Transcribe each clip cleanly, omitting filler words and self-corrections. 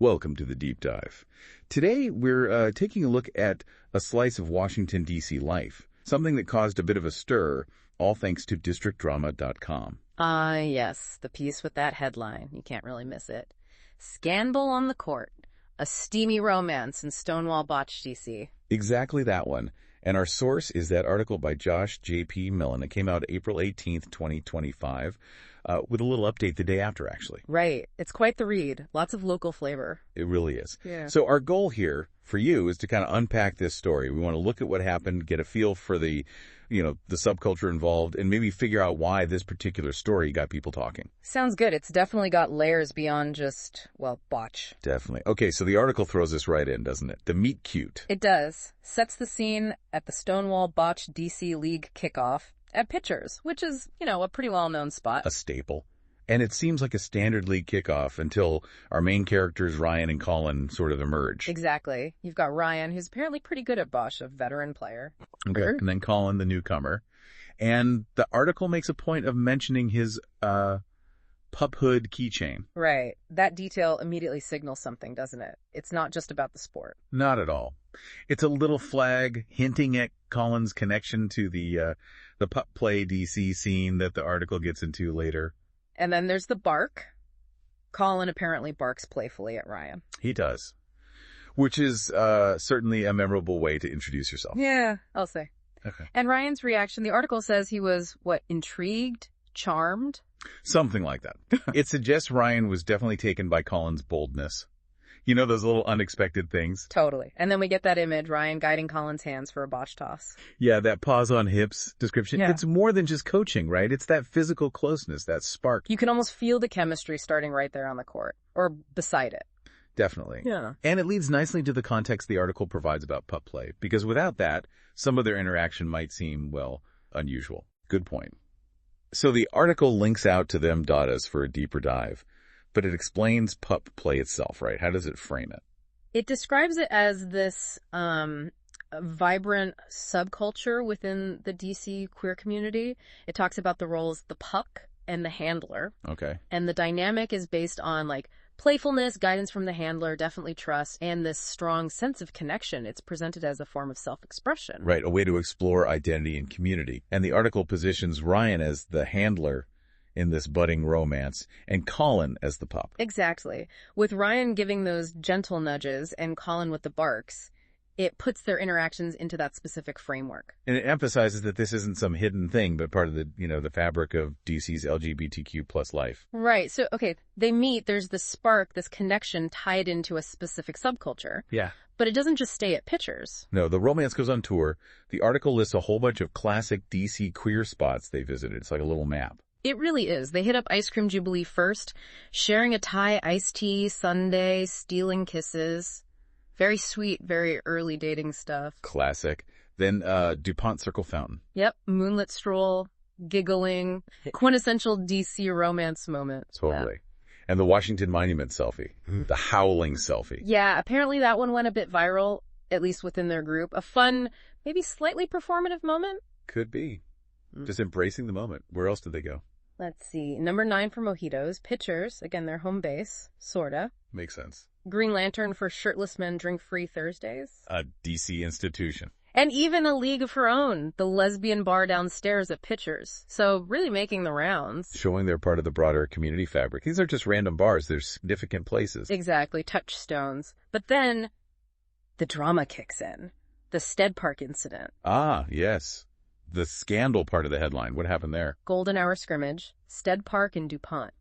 Welcome to the Deep Dive. Today, we're taking a look at a slice of Washington, D.C. life, something that caused a bit of a stir, all thanks to DistrictDrama.com. Yes, the piece with that headline. You can't really miss it. Scandal on the Court, a steamy romance in Stonewall, Bocce, D.C. Exactly that one. And our source is that article by Josh J.P. Millen. It came out April 18th, 2025, with a little update the day after, actually. Right. It's quite the read. Lots of local flavor. It really is. Yeah. So our goal here for you is to kind of unpack this story. We want to look at what happened, get a feel for the subculture involved, and maybe figure out why this particular story got people talking. Sounds good. It's definitely got layers beyond just, botch. Definitely. Okay, so the article throws us right in, doesn't it? The meet cute. It does. Sets the scene at the Stonewall Botch DC League kickoff at Pitchers, which is, a pretty well-known spot. A staple. And it seems like a standard league kickoff until our main characters, Ryan and Colin, sort of emerge. Exactly. You've got Ryan, who's apparently pretty good at Bosch, a veteran player. Okay. And then Colin, the newcomer. And the article makes a point of mentioning his pup hood keychain. Right. That detail immediately signals something, doesn't it? It's not just about the sport. Not at all. It's a little flag hinting at Colin's connection to the pup play DC scene that the article gets into later. And then there's the bark. Colin apparently barks playfully at Ryan. He does. Which is certainly a memorable way to introduce yourself. Yeah, I'll say. Okay. And Ryan's reaction, the article says he was, intrigued? Charmed? Something like that. It suggests Ryan was definitely taken by Colin's boldness. You know, those little unexpected things. Totally. And then we get that image, Ryan guiding Colin's hands for a botch toss. Yeah, that pause on hips description. Yeah. It's more than just coaching, right? It's that physical closeness, that spark. You can almost feel the chemistry starting right there on the court. Or beside it. Definitely. Yeah. And it leads nicely to the context the article provides about pup play. Because without that, some of their interaction might seem, unusual. Good point. So the article links out to them datas for a deeper dive. But it explains pup play itself, right? How does it frame it? It describes it as this vibrant subculture within the DC queer community. It talks about the roles the puck and the handler. Okay. And the dynamic is based on playfulness, guidance from the handler, definitely trust, and this strong sense of connection. It's presented as a form of self-expression. Right, a way to explore identity and community. And the article positions Ryan as the handler in this budding romance, and Colin as the pup. Exactly. With Ryan giving those gentle nudges and Colin with the barks, it puts their interactions into that specific framework. And it emphasizes that this isn't some hidden thing, but part of the, the fabric of DC's LGBTQ plus life. Right. So, they meet, there's this spark, this connection tied into a specific subculture. Yeah. But it doesn't just stay at Pitchers. No, the romance goes on tour. The article lists a whole bunch of classic DC queer spots they visited. It's like a little map. It really is. They hit up Ice Cream Jubilee first, sharing a Thai iced tea, sundae, stealing kisses. Very sweet, very early dating stuff. Classic. Then DuPont Circle Fountain. Yep, moonlit stroll, giggling, quintessential DC romance moment. Totally. Yeah. And the Washington Monument selfie, the howling selfie. Yeah, apparently that one went a bit viral, at least within their group. A fun, maybe slightly performative moment? Could be. Just embracing the moment. Where else did they go? Let's see. Number 9 for Mojitos. Pitchers, again, their home base. Sorta. Makes sense. Green Lantern for shirtless men drink-free Thursdays. A DC institution. And even a league of her own, the lesbian bar downstairs at Pitchers. So really making the rounds. Showing they're part of the broader community fabric. These are just random bars. They're significant places. Exactly. Touchstones. But then the drama kicks in. The Stead Park incident. Ah, yes. The scandal part of the headline. What happened there? Golden Hour scrimmage, Stead Park and DuPont.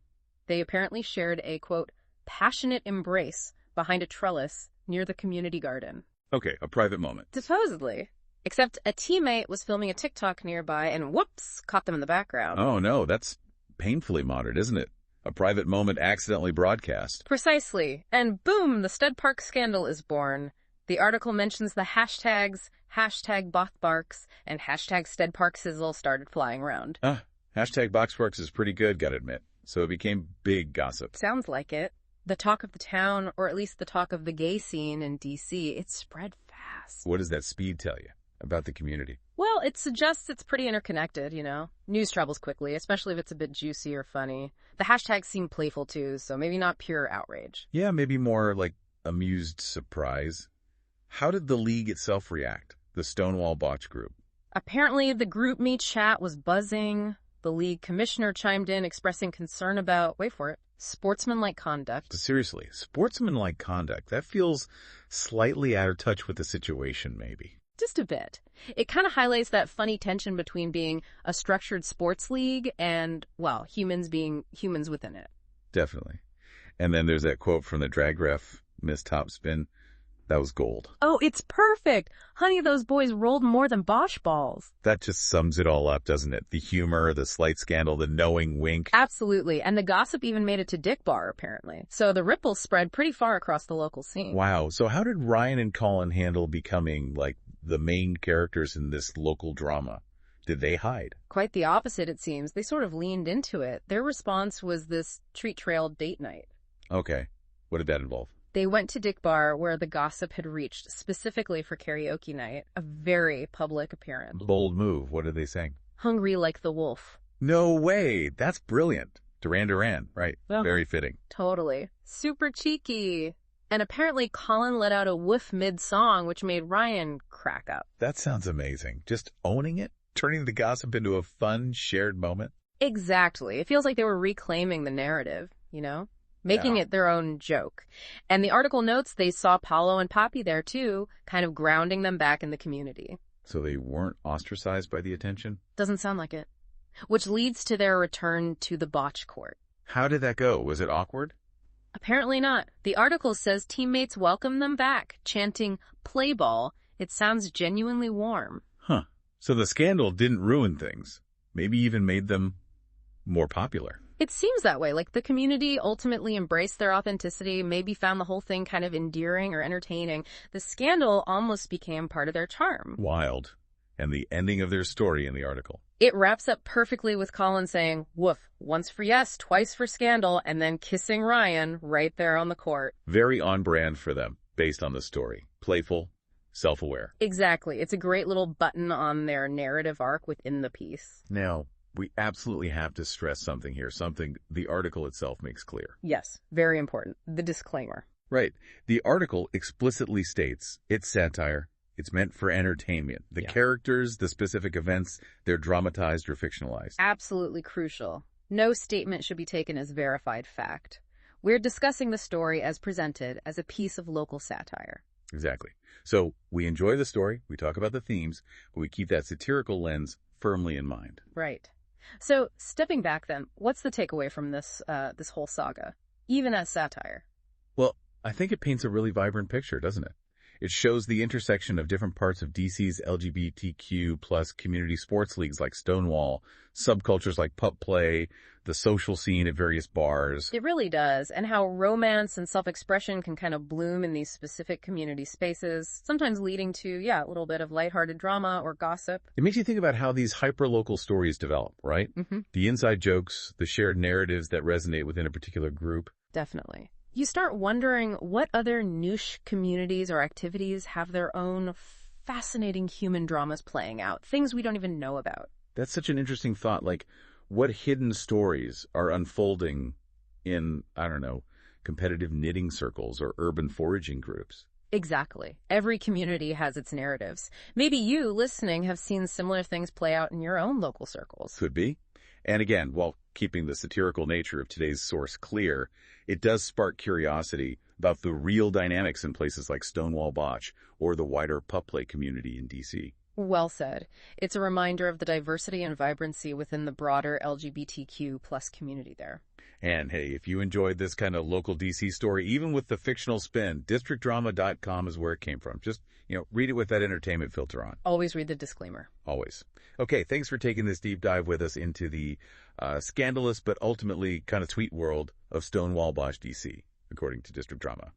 They apparently shared a, quote, passionate embrace behind a trellis near the community garden. Okay, a private moment. Supposedly. Except a teammate was filming a TikTok nearby and whoops, caught them in the background. Oh no, that's painfully modern, isn't it? A private moment accidentally broadcast. Precisely. And boom, the Stead Park scandal is born. The article mentions the hashtags, #BothBarks, and #SteadParkSizzle started flying around. #BoxWorks is pretty good, gotta admit. So it became big gossip. Sounds like it. The talk of the town, or at least the talk of the gay scene in DC, it spread fast. What does that speed tell you? about the community? Well, it suggests it's pretty interconnected, you know? News travels quickly, especially if it's a bit juicy or funny. The hashtags seem playful too, so maybe not pure outrage. Yeah, maybe more like amused surprise. How did the league itself react? The Stonewall Botch group. Apparently, the group me chat was buzzing. The league commissioner chimed in expressing concern about, wait for it, sportsmanlike conduct. Seriously, sportsmanlike conduct. That feels slightly out of touch with the situation, maybe. Just a bit. It kind of highlights that funny tension between being a structured sports league and, well, humans being humans within it. Definitely. And then there's that quote from the drag ref, Miss Topspin. That was gold. Oh, it's perfect. Honey, those boys rolled more than Bosch balls. That just sums it all up, doesn't it? The humor, the slight scandal, the knowing wink. Absolutely. And the gossip even made it to Dick Bar, apparently. So the ripples spread pretty far across the local scene. Wow. So how did Ryan and Colin handle becoming, like, the main characters in this local drama? Did they hide? Quite the opposite, it seems. They sort of leaned into it. Their response was this treat trail date night. Okay. What did that involve? They went to Dick Bar, where the gossip had reached, specifically for karaoke night, a very public appearance. Bold move. What did they sing? Hungry like the wolf. No way. That's brilliant. Duran Duran, right? Well, very fitting. Totally. Super cheeky. And apparently Colin let out a woof mid-song, which made Ryan crack up. That sounds amazing. Just owning it? Turning the gossip into a fun, shared moment? Exactly. It feels like they were reclaiming the narrative, you know? Making it their own joke. And the article notes they saw Paolo and Poppy there too, kind of grounding them back in the community. So they weren't ostracized by the attention? Doesn't sound like it. Which leads to their return to the botch court. How did that go? Was it awkward? Apparently not. The article says teammates welcomed them back, chanting, "Play ball." It sounds genuinely warm. Huh. So the scandal didn't ruin things. Maybe even made them more popular. It seems that way. Like the community ultimately embraced their authenticity, maybe found the whole thing kind of endearing or entertaining. The scandal almost became part of their charm. Wild. And the ending of their story in the article. It wraps up perfectly with Colin saying, woof, once for yes, twice for scandal, and then kissing Ryan right there on the court. Very on brand for them, based on the story. Playful, self-aware. Exactly. It's a great little button on their narrative arc within the piece. Now, we absolutely have to stress something here, something the article itself makes clear. Yes, very important. The disclaimer. Right. The article explicitly states it's satire. It's meant for entertainment. The characters, the specific events, they're dramatized or fictionalized. Absolutely crucial. No statement should be taken as verified fact. We're discussing the story as presented as a piece of local satire. Exactly. So we enjoy the story, we talk about the themes, but we keep that satirical lens firmly in mind. Right. So, stepping back then, what's the takeaway from this whole saga, even as satire? Well, I think it paints a really vibrant picture, doesn't it? It shows the intersection of different parts of DC's LGBTQ plus community sports leagues like Stonewall, subcultures like pup play, the social scene at various bars. It really does, and how romance and self-expression can kind of bloom in these specific community spaces, sometimes leading to, a little bit of lighthearted drama or gossip. It makes you think about how these hyper-local stories develop, right? Mm-hmm. The inside jokes, the shared narratives that resonate within a particular group. Definitely. You start wondering what other niche communities or activities have their own fascinating human dramas playing out, things we don't even know about. That's such an interesting thought. Like, what hidden stories are unfolding in, competitive knitting circles or urban foraging groups? Exactly. Every community has its narratives. Maybe you, listening, have seen similar things play out in your own local circles. Could be. And again, while keeping the satirical nature of today's source clear, it does spark curiosity about the real dynamics in places like Stonewall Botch or the wider pup play community in D.C. Well said. It's a reminder of the diversity and vibrancy within the broader LGBTQ plus community there. And hey, if you enjoyed this kind of local DC story, even with the fictional spin, districtdrama.com is where it came from. Just, read it with that entertainment filter on. Always read the disclaimer. Always. Okay, thanks for taking this deep dive with us into the scandalous but ultimately kind of sweet world of Stonewall Botch DC, according to District Drama.